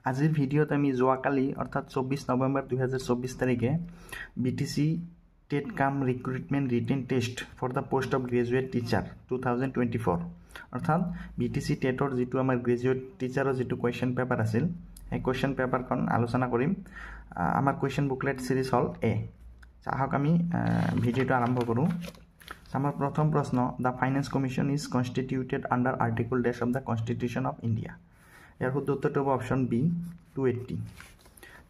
আজিৰ ভিডিঅ'ত আমি যোৱাকালি অৰ্থাৎ 24 নৱেম্বৰ 2024 তাৰিখে BTC TET cum recruitment written test for the post of graduate teacher 2024 অৰ্থাৎ BTC টেটৰ যিটো আমাৰ গ্ৰেজুৱেট টিচাৰৰ যিটো কুৱেশ্যন পেপাৰ আছিল সেই কুৱেশ্যন পেপাৰখন আলোচনা কৰিম আমাৰ কুৱেশ্যন বুকলেট সিৰিজ হল এ চাহক আমি ভিডিঅ'টো আৰম্ভ কৰোঁ আমাৰ প্ৰথম প্ৰশ্ন the finance commission is constituted under article dash of the constitution of India ইয়াৰ শুদ্ধ উত্তৰটো হ'ব option B 280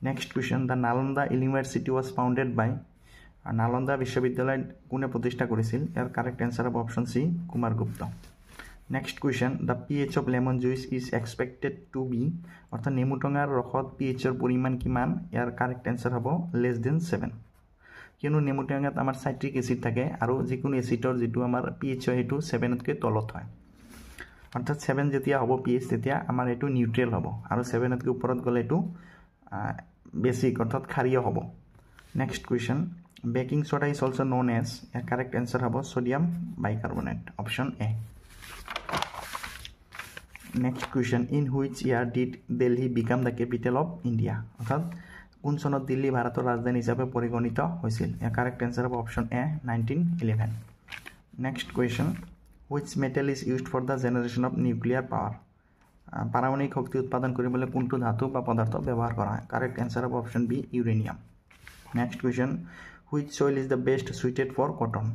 next question the Nalanda university was founded by Nalanda বিশ্ববিদ্যালয় কোনে প্ৰতিষ্ঠা কৰিছিল ইয়াৰ কাৰেক্ট এনসাৰ হ'ব option C Kumaragupta next question the pH of lemon juice is expected to be অৰ্থাৎ নেমুটেঙাৰ ৰসত pH ৰ পৰিমাণ কিমান ইয়াৰ কাৰেক্ট এনসাৰ হ'ব লেছ দেন 7 কিয়নো নেমুটেঙাত আমাৰ সাইট্ৰিক এসিড থাকে আৰু যিকোনো এসিডৰ যেটো আমাৰ pH হয় হেতু 7 তকৈ তলত হয় অৰ্থাৎ 7 যেতিয়া হ'ব pH তেতিয়া আমাৰ এটো নিউট্ৰেল হ'ব আৰু 7 তকৈ ওপৰত গলে এটো বেসিক অৰ্থাৎ ক্ষাৰীয় হ'ব next question baking soda is also known as a correct answer হ'ব sodium bicarbonate option A next question in which year did Delhi became the capital of India অৰ্থাৎ কোন চনত দিল্লী ভাৰতৰ ৰাজধানী হিচাপে পৰিগণিত হৈছিল ইয়াৰ কাৰেক্ট এনসাৰ হ'ব option A 1911 next question which metal is used for the generation of nuclear power পাৰমাণবিক শক্তি উৎপাদন কৰিবলৈ কোনটো ধাতু বা পদাৰ্থ ব্যৱহাৰ কৰা হয় কাৰেক্ট এনসাৰ হ'ব option B uranium next question which soil is the best suited for cotton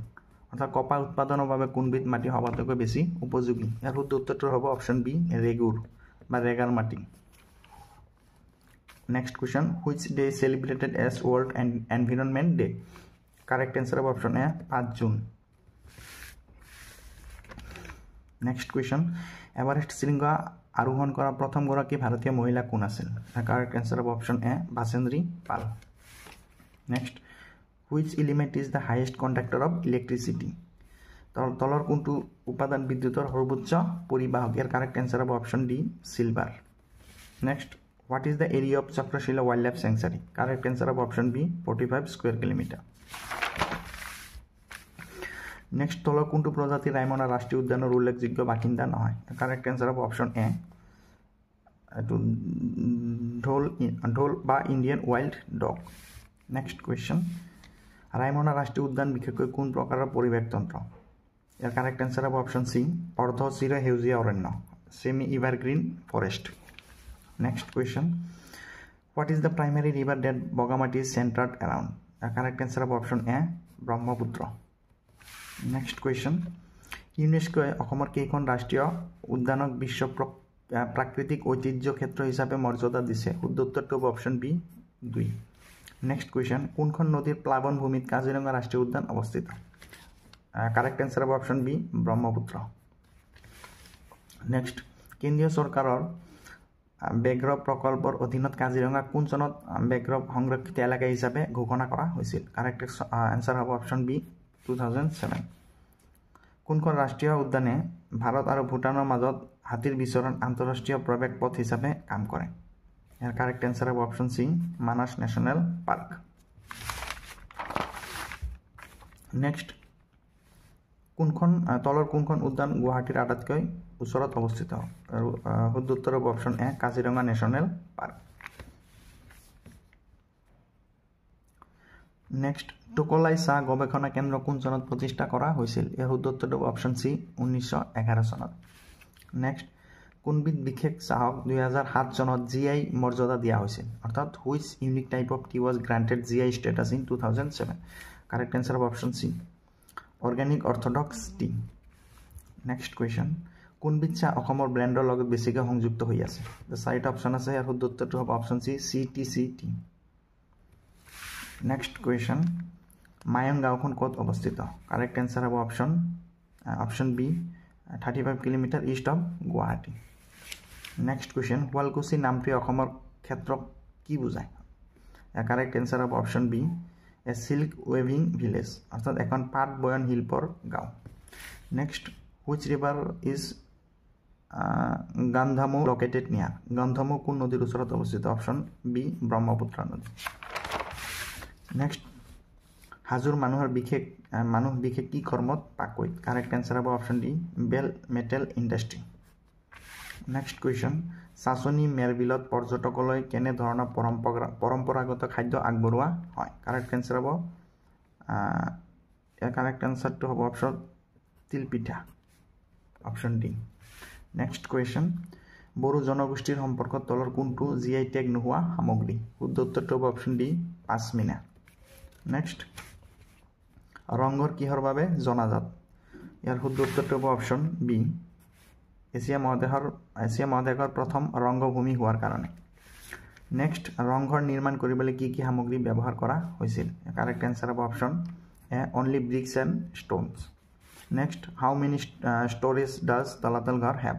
অৰ্থাৎ কপাহ উৎপাদনৰ বাবে কোনবিধ মাটি সবাতোকৈ বেছি উপযোগী ইয়াৰ শুদ্ধ উত্তৰটো হ'ব অপশন বি ৰেগুৰ বা ৰেগাৰ মাটি next question which day celebrated as world environment day correct answer হ'ব option A 5 June next question Everest শৃংগ আৰোহণ কৰা প্ৰথম গৰাকী ভাৰতীয় মহিলা কোন আছিল কাৰেক্ট এনসাৰ হ'ব option A Bachendri Pal next which element is the highest conductor of electricity তলৰ কোনটো উপাদান বিদ্যুতৰ সৰ্বোচ্চ পৰিবাহক ইয়াৰ কাৰেক্ট এনসাৰ হ'ব option D silver next what is the area of Chakrashila wildlife sanctuary correct answer of option b 45 square kilometer next তলৰ কোনটো প্ৰজাতি ৰায়মনা ৰাষ্ট্ৰীয় উদ্যানৰ উল্লেখযোগ্য বাসিন্দা নহয় কাৰেক্ট এনসাৰ হ'ব অপশন এ এটো ঢোল বা Indian wild dog next question Raimona ৰাষ্ট্ৰীয় উদ্যান বিশেষকৈ কোন প্ৰকাৰৰ পৰিৱেশ তন্ত্ৰ ইয়াৰ কাৰেক্ট এনসাৰ হ'ব অপশন সি অৰ্ধ চিৰ সেউজীয়া অৰণ্য semi evergreen forest next question what is the primary river that Bogamati is centered around the correct answer of option A Brahmaputra next question UNESCO অসমৰ কেইখন ৰাষ্ট্ৰীয় উদ্যানক বিশ্ব প্ৰাকৃতিক ঐতিহ্য ক্ষেত্ৰ হিচাপে মৰ্যাদা দিছে শুদ্ধ উত্তৰটো হ'ব অপশন বি 2 next question কোনখন নদীৰ প্লাবন ভূমিত কাজিৰঙা ৰাষ্ট্ৰীয় উদ্যান অৱস্থিত কাৰেক্ট এনসাৰ হ'ব অপশন বি ব্ৰহ্মপুত্ৰ next কেন্দ্ৰীয় চৰকাৰৰ ব্যাঘ্ৰ প্ৰকল্পৰ অধীনত কাজিৰঙা কোন চনত ব্যাঘ্ৰ সংৰক্ষিত এলেকা হিচাপে ঘোষণা কৰা হৈছিল কাৰেক্ট আনসাৰ হ'ব অপশন বি 2007 কোনখন ৰাষ্ট্ৰীয় উদ্যানে ভাৰত আৰু ভূটানৰ মাজত হাতীৰ বিচৰণ আন্তঃৰাষ্ট্ৰীয় প্ৰৱেশ পথ হিচাপে কাম কৰে ইয়াৰ কাৰেক্ট আনসাৰ হ'ব অপশন সি মানস নেশ্যনেল পাৰ্ক নেক্সট কোনখন তলৰ কোনখন উদ্যান গুৱাহাটীৰ আটাইতকৈ ওচৰত অৱস্থিত আৰু শুদ্ধ উত্তৰ হ'ব অপশন এ Kaziranga national park next Tocklai চাহ গৱেষণা কেন্দ্ৰ কোন চনত প্ৰতিষ্ঠা কৰা হৈছিল ইয়াৰ শুদ্ধ উত্তৰটো হ'ব অপশন সি 1911 চনত নেক্সট কোনবিধ বিশেষ চাহক 2007 চনত GI মৰ্যাদা দিয়া হৈছিল অৰ্থাৎ which unique type of tea was granted GI status in 2007 correct answer of option C organic orthodox tea next question কোনবিধ চাহ অসমৰ ব্ৰ্যান্ডৰ লগত বেছিকৈ সংযুক্ত হৈ আছে the চাৰিটা অপচন আছে ইয়াৰ শুদ্ধ উত্তৰটো হ'ব option C CTC tea next question Mayong গাঁওখন ক'ত অৱস্থিত কাৰেক্ট আনসাৰ হ'ব option B 35 kilometre east of Guwahati next question Sualkuchi নামটোৱে অসমৰ ক্ষেত্ৰক কি বুজায় কাৰেক্ট আনসাৰ হ'ব option B a silk weaving village অৰ্থাৎ এখন পাট বয়ন শিল্পৰ গাঁও নেক্সট which river is গান্ধামু located near গান্ধামু কোন নদীৰ ওচৰত অৱস্থিত অপশন বি ব্ৰহ্মপুত্ৰ নদী নেক্সট হাজোৰ মানুহ বিশেষ কি কৰ্মত পাকৈত কাৰেক্ট আনসাৰ হ'ব option D bell metal industry next question চাচনি মেৰবিলত পৰ্যটকলৈ কেনে ধৰণৰ পৰম্পৰাগত খাদ্য আগবঢ়োৱা হয় কাৰেক্ট এনসাৰ হ'ব কাৰেক্ট এনসাৰটো হ'ব অপশ্যন তিলপিঠা option D next question Bodo জনগোষ্ঠীৰ সম্পৰ্কত তলৰ কোনটো জিআই টেগ নোহোৱা সামগ্ৰী শুদ্ধ উত্তৰটো হ'ব অপশ্যন ডি পাছমিনা নেক্সট ৰংঘৰ কিহৰ বাবে জনাজাত ইয়াৰ শুদ্ধ উত্তৰটো হ'ব অপশ্যন বি এছিয়া মহাদেশৰ প্ৰথম ৰংগভূমি হোৱাৰ কাৰণে নেক্সট ৰংঘৰ নিৰ্মাণ কৰিবলৈ কি কি সামগ্ৰী ব্যৱহাৰ কৰা হৈছিল কাৰেক্ট এনসাৰ হ'ব option A only bricks and stones next how many storeys does Talatal Ghar have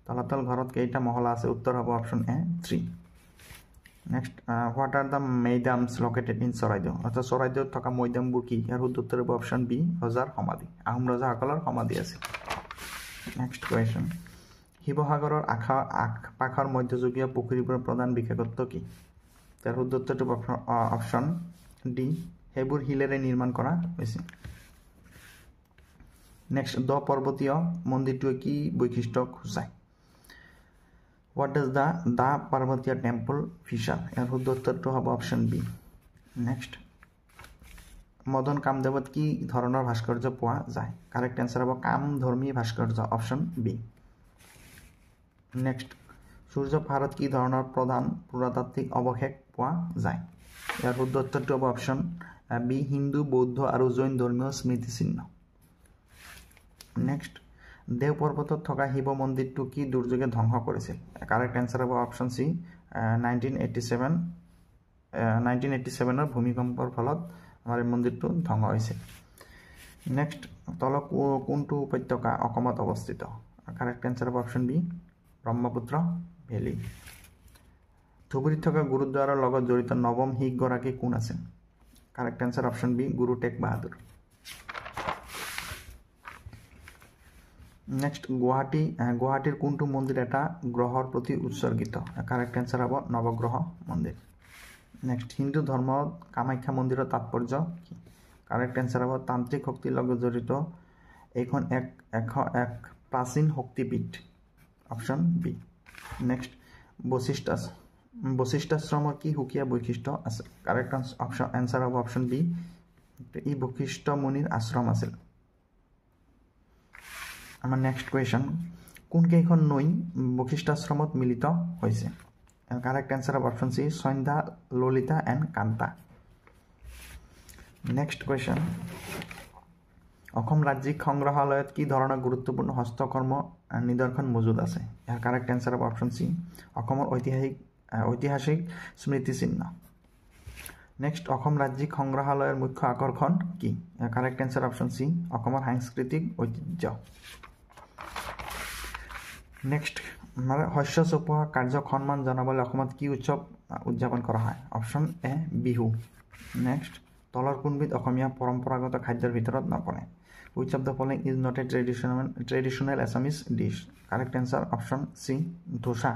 Talatal ঘৰত কেইটা মহলা আছে উত্তৰ হ'ব option A 3 next what are the maidams located in Charaideo অৰ্থাৎ চৰাইদেউত থকা মৈদামবোৰ কি ইয়াৰ শুদ্ধ উত্তৰ হ'ব অপশ্যন বি ৰজাৰ সমাধি আহোম ৰজাসকলৰ সমাধি আছে নেক্সট কুৱেশ্যন শিৱসাগৰৰ আশপাশৰ মধ্যযুগীয় পুখুৰীবোৰৰ প্ৰধান বিশেষত্ব কি তাৰ শুদ্ধ উত্তৰটো অপশ্যন ডি সেইবোৰ শিলেৰে নিৰ্মাণ কৰা হৈছে নেক্সট দ পৰ্বতীয় মন্দিৰটোৱে কি বৈশিষ্ট্য সূচায় what does the Parbatia temple feature ইয়াৰ শুদ্ধ উত্তৰটো হ'ব অপশ্যন বি নেক্সট মদন কামদেৱত কি ধৰণৰ ভাস্কৰ্য পোৱা যায় কাৰেক্ট এনসাৰ হ'ব কামধৰ্মী ভাস্কৰ্য অপশ্যন বি নেক্সট সূৰ্য পাহাৰত কি ধৰণৰ প্ৰধান পুৰাতাত্ত্বিক অৱশেষ পোৱা যায় ইয়াৰ শুদ্ধ উত্তৰটো হ'ব অপশ্যন বি হিন্দু বৌদ্ধ আৰু জৈন ধৰ্মীয় স্মৃতিচিহ্ন নেক্সট দেও পৰ্বতত থকা শিৱ মন্দিৰটো কি দুৰ্যোগে ধ্বংস কৰিছিল কাৰেক্ট এনসাৰ হ'ব অপশ্যন চি 1987 ভূমিকম্পৰ ফলত আমাৰ এই মন্দিৰটো ধ্বংস হৈছিল নেক্সট তলক কোনটো উপত্যকা অসমত অৱস্থিত কাৰেক্ট এনসাৰ হ'ব অপশ্যন বি ব্ৰহ্মপুত্ৰ ভেলী ধুবুৰীত থকা গুৰুদ্বাৰৰ লগত জড়িত নৱম শিখগৰাকী কোন আছিল correct answer option B Guru Tegh বাহাদুৰ নেক্সট গুৱাহাটীৰ কোনটো মন্দিৰ এটা গ্ৰহৰ প্ৰতি উৎসৰ্গিত কাৰেক্ট এনসাৰ হ'ব নৱগ্ৰহ মন্দিৰ নেক্সট হিন্দু ধৰ্মত কামাখ্যা মন্দিৰৰ তাৎপৰ্য কি কাৰেক্ট এনসাৰ হ'ব তান্ত্ৰিক শক্তিৰ লগত জড়িত এইখন এক প্ৰাচীন শক্তিপীঠ অপশ্যন বি নেক্সট বশিষ্ঠাশ্ৰমৰ কি সুকীয়া বৈশিষ্ট্য আছে কাৰেক্ট এনসাৰ হ'ব অপশ্যন বি ই বশিষ্ঠ মুনিৰ আশ্ৰম আছিল আমাৰ নেক্সট কুৱেশ্যন কোনকেইখন নৈ বশিষ্ঠাশ্ৰমত মিলিত হৈছে কাৰেক্ট এনসাৰ হ'ব option C Sandhya Lalita and Kanta next question Assam ৰাজ্যিক সংগ্ৰহালয়ত কি ধৰণৰ গুৰুত্বপূৰ্ণ হস্তকৰ্ম নিদৰ্শন মজুত আছে ইয়াৰ কাৰেক্ট এনসাৰ হ'ব অপশ্যন চি অসমৰ ঐতিহাসিক স্মৃতিচিহ্ন নেক্সট অসম ৰাজ্যিক সংগ্ৰহালয়ৰ মুখ্য আকৰ্ষণ কি ইয়াৰ কাৰেক্ট এনসাৰ অপশ্যন চি অসমৰ সাংস্কৃতিক ঐতিহ্য নেক্সট শস্য চপোৱা কাৰ্যক সন্মান জনাবলৈ অসমত কি উৎসৱ উদযাপন কৰা হয় অপশ্যন এ বিহু নেক্সট তলৰ কোনবিধ অসমীয়া পৰম্পৰাগত খাদ্যৰ ভিতৰত নপৰে which of the following is not a traditional Assamese dish correct answer option C dosa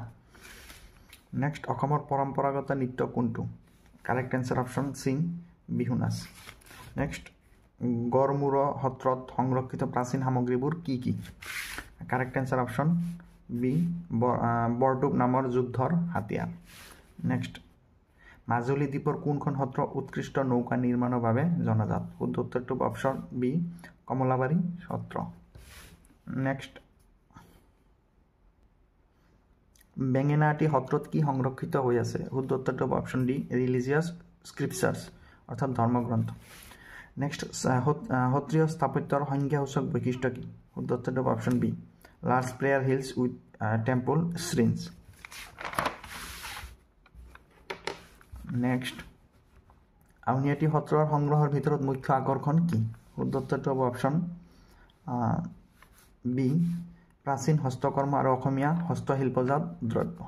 next অসমৰ পৰম্পৰাগত নৃত্য কোনটো correct answer option C Bihu নাচ next গড়মূৰ সত্ৰত সংৰক্ষিত প্ৰাচীন সামগ্ৰীবোৰ কি কি correct answer option B বৰটুক নামৰ যুদ্ধৰ হাতিয়াৰ next মাজুলী দ্বীপৰ কোনখন সত্ৰ উৎকৃষ্ট নৌকা নিৰ্মাণৰ বাবে জনাজাত শুদ্ধ উত্তৰটো অপশ্যন বি কমলাবাৰী সত্ৰ নেক্সট বেঙেনাআটি সত্ৰত কি সংৰক্ষিত হৈ আছে শুদ্ধ উত্তৰটো অপশ্যন ডি ৰিলিজিয়াছ স্ক্ৰিপচাৰ্ছ অৰ্থাৎ ধৰ্মগ্ৰন্থ নেক্সট সত্ৰীয় স্থাপত্যৰ সংজ্ঞাসূচক বৈশিষ্ট্য কি শুদ্ধ উত্তৰটো option B large prayer hills with temple shrines next Auniati সত্ৰৰ সংগ্ৰহৰ ভিতৰত মুখ্য আকৰ্ষণ কি শুদ্ধ উত্তৰটো হ'ব অপশ্যন বি প্ৰাচীন হস্তকৰ্ম আৰু অসমীয়া হস্তশিল্পজাত দ্ৰব্য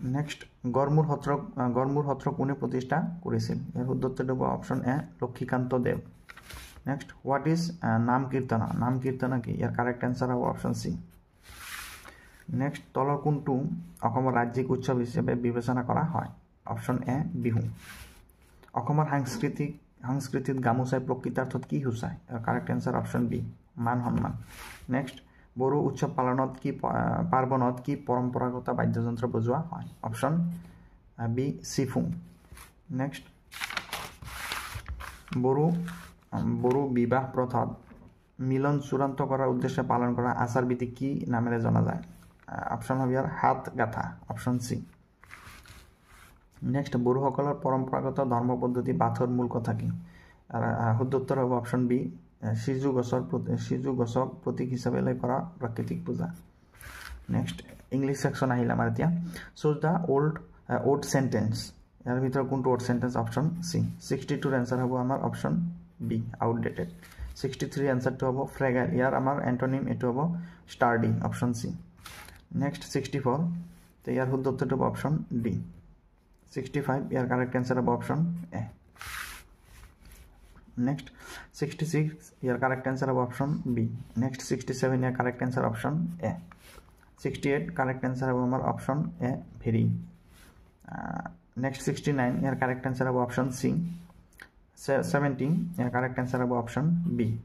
নেক্সট গড়মূৰ সত্ৰ কোনে প্ৰতিষ্ঠা কৰিছিল ইয়াৰ শুদ্ধ উত্তৰটো হ'ব option A Lakshikanta Dev next what is নাম কীৰ্তনা কি ইয়াৰ কাৰেক্ট এনসাৰ হ'ব অপশ্যন চি নেক্সট তলৰ কোনটো অসমৰ ৰাজ্যিক উৎসৱ হিচাপে বিবেচনা কৰা হয় অপশ্যন এ বিহু অসমৰ সাংস্কৃতিক গামোচাই প্ৰকৃতাৰ্থত কি সূচায় কাৰেক্ট এনসাৰ অপশ্যন বি মান সন্মান নেক্সট বড়ো উৎসৱ পালনত কি পাৰ্বণত কি পৰম্পৰাগত বাদ্যযন্ত্ৰ বজোৱা হয় অপশ্যন বি চিফুং নেক্সট বড়ো বিবাহ প্ৰথাত মিলন চূড়ান্ত কৰাৰ উদ্দেশ্যে পালন কৰা আচাৰ বিধি কি নামেৰে জনা যায় অপশ্যন হ'ব ইয়াৰ হাত গাঁথা অপশ্যন সি নেক্সট বড়োসকলৰ পৰম্পৰাগত ধৰ্ম পদ্ধতি বাথৰ মূল কথা কি শুদ্ধ উত্তৰ হ'ব অপশ্যন বি সিজু গছক প্ৰতীক হিচাপে লৈ কৰা প্ৰাকৃতিক পূজা নেক্সট ইংলিছ সেকশন আহিল আমাৰ এতিয়া চুজ দ্য ওল্ড সেন্টেন্স ইয়াৰ ভিতৰত কোনটো ওল্ড সেন্টেন্স অপশ্যন সি 62 এনসাৰ হ'ব আমাৰ অপশ্যন বি আউটডেটেড 63 এনসাৰটো হ'ব ফ্ৰেগাইল ইয়াৰ আমাৰ এন্টোনিম এটো হ'ব স্টাৰ্ডি অপশ্যন সি নেক্সট 64 তে ইয়াৰ শুদ্ধ উত্তৰটো হ'ব অপশ্যন ডি 65 ইয়াৰ কাৰেক্ট এনসাৰ হ'ব option A next 66 your correct answer of option B next 67 your correct answer option A 68 correct answer of our option A very next 69 your correct answer of option C 70 your correct answer of option B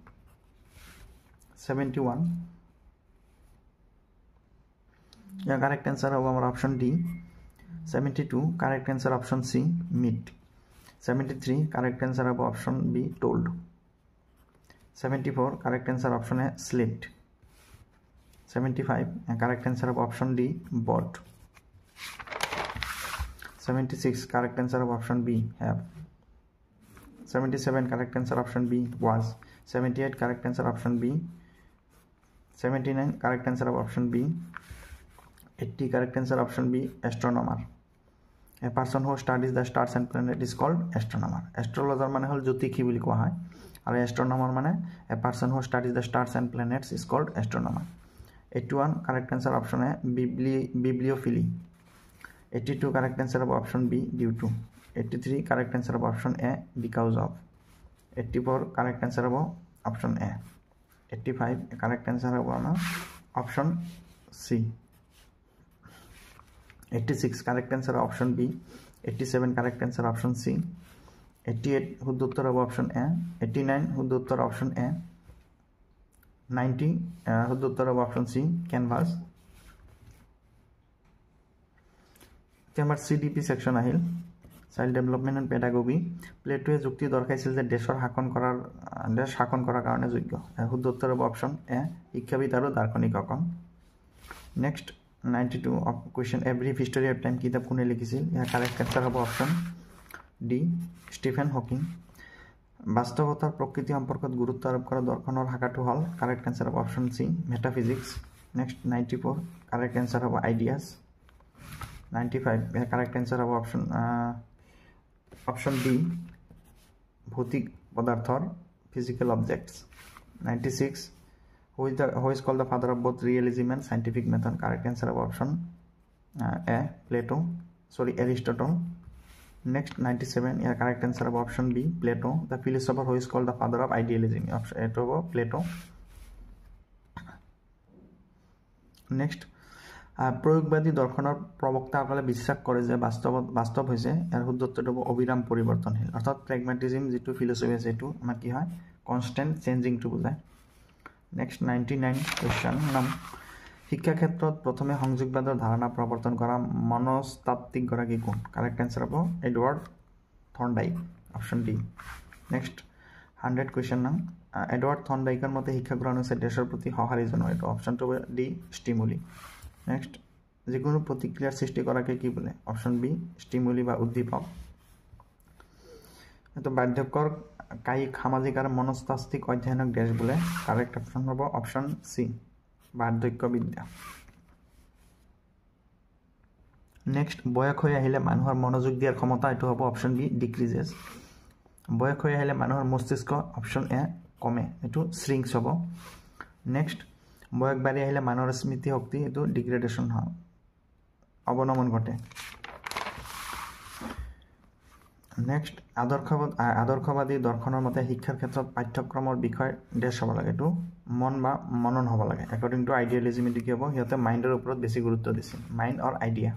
71 your correct answer of our option D 72 correct answer option C meat 73 correct answer of option B told 74 correct answer option A slipped 75 correct answer of option D bought 76 correct answer of option B have 77 correct answer option B was 78 correct answer option B 79 correct answer of option B 80 correct answer option B astronomer A person who studies the stars and planets is called astronomer. Astrologer মানে হল জ্যোতিষী বুলি কোৱা হয় আৰু astronomer মানে a person who studies the stars and planets is called astronomer. 81 correct answer option A bibliophily. 82 correct answer of option B due to. 83 correct answer of option A because of. 84 correct answer of option A. 85 correct answer of option C. 86 correct answer option B 87 correct answer option C 88 শুদ্ধ উত্তর হবে option A 89 শুদ্ধ উত্তর option A 90 শুদ্ধ উত্তর হবে option C canvas আমার CDP section আহিল চাইল্ড ডেভেলপমেন্ট এন্ড পেডাগজি প্লেটোয়ে যুক্তি দৰ্শাইছিল যে দেশ শাসন কৰাৰ কাৰণে যোগ্য শুদ্ধ উত্তৰ হ'ব option A শিক্ষাবিদ আৰু দাৰ্শনিকসকল next 92 of question every history of time কিতাপ কোনে লিখিছিল ইয়াৰ কাৰেক্ট আনসাৰ হ'ব অপশন ডি স্টিফেন হকিং বাস্তৱতাৰ প্ৰকৃতি সম্পৰ্কত গুৰুত্ব আৰোপ কৰা দৰ্শনৰ শাখাটো হ'ল কারেক্ট আনসার হ'ব অপশন সি মেটাফিজিক্স নেক্সট 94 কারেক্ট আনসার হ'ব আইডিয়াস 95 ইয়াৰ কাৰেক্ট আনসাৰ হ'ব অপশন ডি ভৌতিক পদাৰ্থৰ physical objects 96 who is called the father of both realism and scientific method correct answer of option A Aristotle next 97 yeah correct answer of option B Plato the philosopher who is called the father of idealism option A to Plato next প্ৰয়োগবাদী দৰ্শনৰ প্ৰবক্তাসকলে বিশ্বাস কৰে যে বাস্তৱ হৈছে ইয়াৰ শুদ্ধ উত্তৰটো অবিৰাম পৰিৱৰ্তনশীল অৰ্থাৎ প্ৰেগমেটিজম যিটো ফিলসফি আছে এটো আমাৰ কি হয় কনস্ট্যান্ট চেঞ্জিং টু বুজায় নেক্সট 99 কোশ্চেন নাম শিক্ষা ক্ষেত্ৰত প্ৰথমে সংযোগবাদৰ ধাৰণা প্ৰৱৰ্তন কৰা মনস্তাত্ত্বিক গৰাকী কোন কাৰেক্ট আনসাৰ হ'ব এডওয়াৰ্ড থৰ্নডাইক অপশন ডি নেক্সট 100 কোশ্চেন নাম এডওয়াৰ্ড থৰ্নডাইকৰ মতে শিক্ষা গ্ৰহণ হৈছে দেশৰ প্ৰতি সঁহাৰি জনোৱা এটো অপশনটো ডি স্টিমুলি নেক্সট যিকোনো প্ৰতিক্ৰিয়াৰ সৃষ্টি কৰাকে কি বোলে অপশন বি স্টিমুলি বা উদ্দীপক এটো বাধ্যকৰ কায়িক সামাজিক আৰু মনস্তাত্ত্বিক অধ্যয়নক দেশ বোলে কাৰেক্ট অপশন হ'ব অপশন সি বাৰ্ধক্য বিদ্যা নেক্সট বয়স হৈ আহিলে মানুহৰ মনোযোগ দিয়াৰ ক্ষমতা এটো হ'ব অপশন বি ডিক্ৰিজেস বয়স হৈ আহিলে মানুহৰ মস্তিষ্ক অপশন এ কমে এটো শ্ৰিংকস হ'ব নেক্সট বয়স বাঢ়ি আহিলে মানুহৰ স্মৃতি শক্তি এটো ডিগ্ৰেডেশন হয় অৱনমন ঘটে নেক্সট আদৰ্শবাদী দৰ্শনৰ মতে শিক্ষাৰ ক্ষেত্ৰত পাঠ্যক্ৰমৰ বিষয় দেশ হ'ব লাগে এটো মন বা মনন হ'ব লাগে অ্যাকৰ্ডিং টু আইডিয়ালিজম এটো কি হ'ব হিয়তে মাইন্ডৰ ওপৰত বেছি গুৰুত্ব দিছে মাইন্ড অৰ আইডিয়া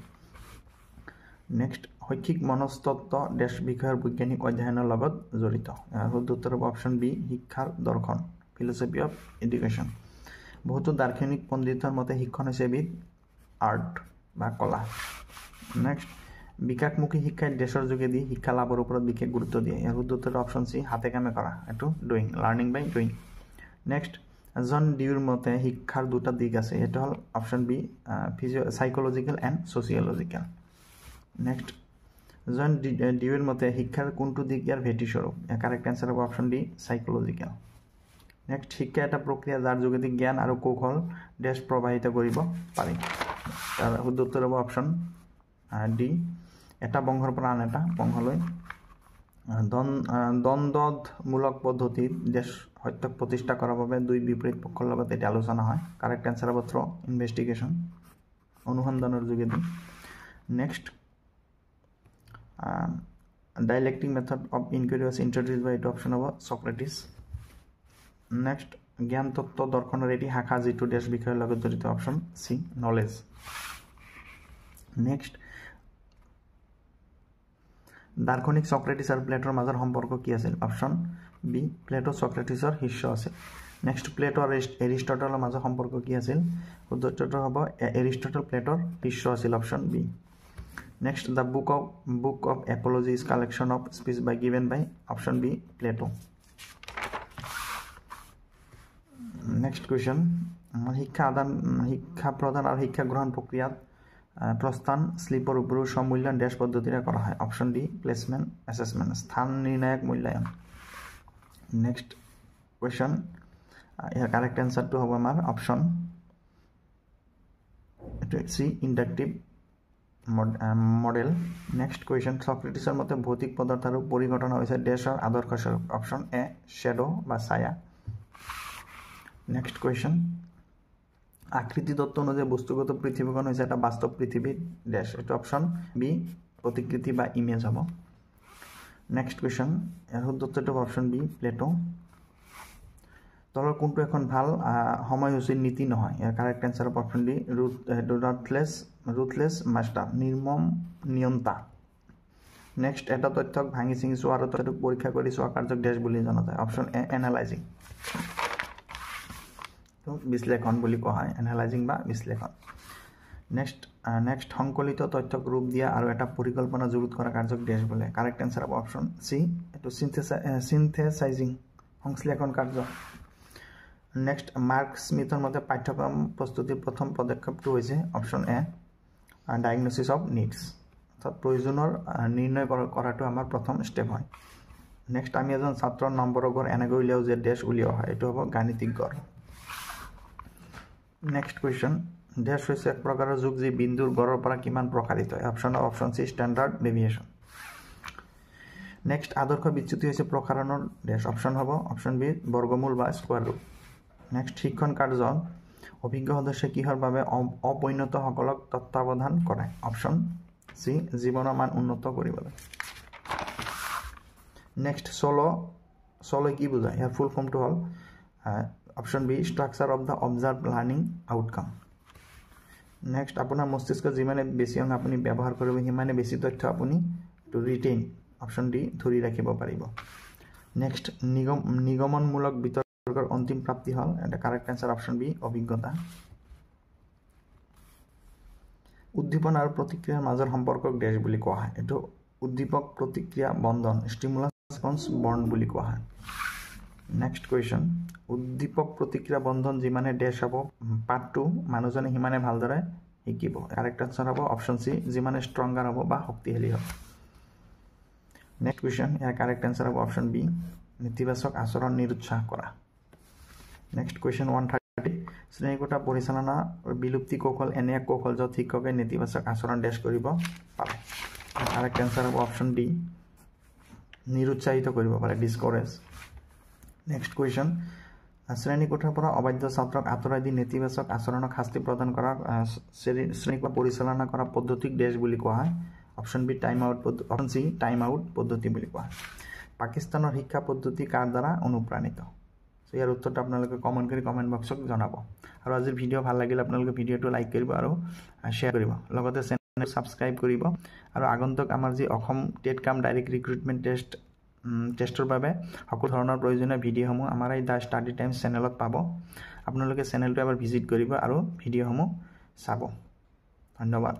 নেক্সট শৈক্ষিক মনস্তত্ত্ব দেশ বিষয়ৰ বৈজ্ঞানিক অধ্যয়নৰ লগত জড়িত শুদ্ধ উত্তৰ হ'ব অপশন বি শিক্ষাৰ দৰ্শন ফিলসফি অফ এডুকেশন বহুতো দাৰ্শনিক পণ্ডিতৰ মতে শিক্ষণ হৈছে এবিধ আৰ্ট বা কলা নেক্সট বিকাশমুখী শিক্ষাই দেশৰ যোগেদি শিক্ষা লাভৰ ওপৰত বিশেষ গুৰুত্ব দিয়ে ইয়াৰ উত্তৰটো অপশ্যন সি হাতে কামে কৰা এটো doing learning by doing next John ডিউৰ মতে শিক্ষাৰ দুটা দিশ আছে এটা হল option B psychological and sociological next John ডিউৰ মতে শিক্ষাৰ কোনটো দিক ইয়াৰ ভেটি স্বৰূপ কাৰেক্ট আনসাৰ হ'ব অপশ্যন ডি সাইকোলজিক্যাল নেক্সট শিক্ষা এটা প্ৰক্ৰিয়া যাৰ যোগেদি জ্ঞান আৰু কৌশল দেশ প্ৰবাহিত কৰিব পাৰি তাৰ উত্তৰ হ'ব অপশ্যন ডি এটা বংশৰ পৰা আন এটা বংশলৈ দ্বন্দ্বমূলক পদ্ধতিত দেশ সত্যক প্ৰতিষ্ঠা কৰাৰ বাবে দুই বিপৰীত পক্ষৰ লগত এটা আলোচনা হয় কাৰেক্ট আনসাৰ হ'ব থ্ৰ ইনভেষ্টিগেশ্যন অনুসন্ধানৰ যোগেদি next dialectic method of inquiry was introduced by the option of Socrates next জ্ঞান তত্ত্ব দৰ্শনৰ এটি শাখা যিটো দেশ বিষয়ৰ লগত জড়িত অপশ্যন সি নলেজ নেক্সট দাৰ্শনিক সক্ৰেটিছ আৰু প্লেটোৰ মাজৰ সম্পৰ্ক কি আছিল অপশ্যন বি প্লেটো সক্ৰেটিছৰ শিষ্য আছিল নেক্সট প্লেটো আৰু এৰিষ্টটলৰ মাজৰ সম্পৰ্ক কি আছিল উত্তৰটো হ'ব এৰিষ্টটল প্লেটোৰ শিষ্য আছিল option B next the book of apology is collection of speech by given by option b Plato next question শিক্ষা প্ৰদান আৰু শিক্ষা গ্ৰহণ প্ৰক্ৰিয়াত প্ৰস্থান স্লিপৰ ওপৰত সমূল্যায়ন ডেশ পদ্ধতিৰে কৰা হয় অপশ্যন ডি প্লেসমেন্ট অ্যাসেসমেন্ট স্থান নিৰ্ণায়ক মূল্যায়ন নেক্সট কোৱেশ্চন ইয়াৰ কাৰেক্ট আনসাৰটো হ'ব আমাৰ অপশ্যন সি ইন্ডাক্টিভ মডেল নেক্সট কোৱেশ্চন সক্ৰেটিছৰ মতে ভৌতিক পদাৰ্থ আৰু পৰিঘটনা হৈছে দেশৰ আদৰ্শ স্বৰূপ অপশ্যন এ শ্যাডো বা ছায়া নেক্সট কোৱেশ্চন আকৃতি তত্ত্ব অনুযায়ী বস্তুগত পৃথিৱীখন হৈছে এটা বাস্তৱ পৃথিৱীৰ দেশ এটো অপশ্যন বি প্ৰতিকৃতি বা ইমেজ হ'ব নেক্সট কোৱেশ্চন ইয়াৰ উত্তৰটো অপশ্যন বি প্লেটো তলৰ কোনটো এখন ভাল সময়সূচীৰ নীতি নহয় ইয়াৰ correct answer option D ruthless master নিৰ্মম নিয়ন্তা নেক্সট এটা তথ্যক ভাঙি চিঙি চোৱা আৰু তথ্যক পৰীক্ষা কৰি চোৱা কাৰ্যক দেশ বুলি জনা যায় অপশ্যন এ এনালাইজিং তো বিশ্লেষণ বুলি কোৱা হয় এনালাইজিং বা বিশ্লেষণ নেক্সট সংকলিত তথ্যক ৰূপ দিয়া আৰু এটা পৰিকল্পনা যুগুত কৰা কাৰ্যক দেশ বোলে কাৰেক্ট আনসাৰ হ'ব অপশ্যন সি এটো সিনথেসাইজিং সংশ্লেষণ কাৰ্য নেক্সট মাৰ্ক স্মিথৰ মতে পাঠ্যক্ৰম প্ৰস্তুতিৰ প্ৰথম পদক্ষেপটো হৈছে option A diagnosis of needs অৰ্থাৎ প্ৰয়োজনৰ নিৰ্ণয় কৰাটো আমাৰ প্ৰথম স্টেপ হয় নেক্সট আমি এজন ছাত্ৰৰ নম্বৰৰ গড় এনেকৈ উলিয়াও যে দেশ উলিওৱা হয় এইটো হ'ব গাণিতিক গড় নেক্সট কোৱেশ্চন দেশ হৈছে এক প্ৰকাৰৰ যুগ যি বিন্দুৰ গড়ৰ পৰা কিমান প্ৰসাৰিত হয় অপশ্যন সি ষ্টেণ্ডাৰ্ড ডেভিয়েশ্যন নেক্সট আদৰ্শ বিচ্যুতি হৈছে প্ৰসাৰণৰ দেশ অপশ্যন হ'ব অপশ্যন বি বৰ্গমূল বা স্কোয়াৰ ৰুট নেক্সট শিক্ষণ কাৰ্য অভিজ্ঞ সদস্য কিহৰ বাবে অপৰিণতসকলক তত্ত্বাৱধান কৰে অপশ্যন সি জীৱনৰ মান উন্নত কৰিবলৈ নেক্সট সলো কি বুজায় ইয়াৰ ফুল ফৰ্মটো হ'ল option B structure of the observe learning outcome next আপোনাৰ মস্তিষ্ক যিমানে বেছি অংশ আপুনি ব্যৱহাৰ কৰিব সিমানে বেছি তথ্য আপুনি ৰিটেইন অপশ্যন ডি ধৰি ৰাখিব পাৰিব নেক্সট নিগমনমূলক বিতৰ্কৰ অন্তিম প্ৰাপ্তি হ'ল এটা কাৰেক্ট আনসাৰ অপশ্যন বি অভিজ্ঞতা উদ্দীপন আৰু প্ৰতিক্ৰিয়াৰ মাজৰ সম্পৰ্কক দেশ বুলি কোৱা হয় এটো উদ্দীপক প্ৰতিক্ৰিয়া বন্ধন স্টিমুলাস ৰেসপন্স বন্ড বুলি কোৱা হয় নেক্সট কোৱেশ্চন উদ্দীপক প্ৰতিক্ৰিয়া বন্ধন যিমানে দেশ হ'ব পাঠটো মানুহজনে সিমানে ভালদৰে শিকিব কাৰেক্ট আনসাৰ হ'ব অপশ্যন সি যিমানে ষ্ট্ৰংগাৰ হ'ব বা শক্তিশালী হ'ব নেক্সট কোৱেশ্চন ইয়াৰ কাৰেক্ট আনসাৰ হ'ব অপশ্যন বি নেতিবাচক আচৰণ নিৰুৎসাহ কৰা নেক্সট কোৱেশ্চন 130 শ্ৰেণীকোঠা পৰিচালনা বিলুপ্তি কৌশল এনে এক কৌশল য'ত শিক্ষকে নেতিবাচক আচৰণ দেশ কৰিব পাৰে কাৰেক্ট আনসাৰ হ'ব অপশ্যন ডি নিৰুৎসাহিত কৰিব পাৰে ডিসকোৰেজ নেক্সট কোৱেশ্চন শ্ৰেণীকোঠাৰ পৰা অবাধ্য ছাত্ৰক আঁতৰাই দি নেতিবাচক আচৰণক শাস্তি প্ৰদান কৰা শ্ৰেণীকোঠা পৰিচালনা কৰা পদ্ধতিক দেশ বুলি কোৱা হয় option B time out option C time out পদ্ধতি বুলি কোৱা হয় পাকিস্তানৰ শিক্ষা পদ্ধতি কাৰ দ্বাৰা অনুপ্ৰাণিত ইয়াৰ উত্তৰটো আপোনালোকে কমেন্ট কৰি কমেন্ট বক্সত জনাব আৰু আজিৰ ভিডিঅ' ভাল লাগিলে আপোনালোকে ভিডিঅ'টো লাইক কৰিব আৰু শ্বেয়াৰ কৰিব লগতে চেনেল সাবস্ক্ৰাইব কৰিব আৰু আগন্তুক আমাৰ যি অসম টেট কাম ডাইৰেক্ট ৰিক্ৰুটমেন্ট টেষ্টৰ বাবে সকলো ধৰণৰ প্ৰয়োজনীয় ভিডিঅ'সমূহ আমাৰ এই দা ষ্টাডি টাইমছ চেনেলত পাব আপোনালোকে চেনেলটো এবাৰ ভিজিট কৰিব আৰু ভিডিঅ'সমূহ চাব। ধন্যবাদ।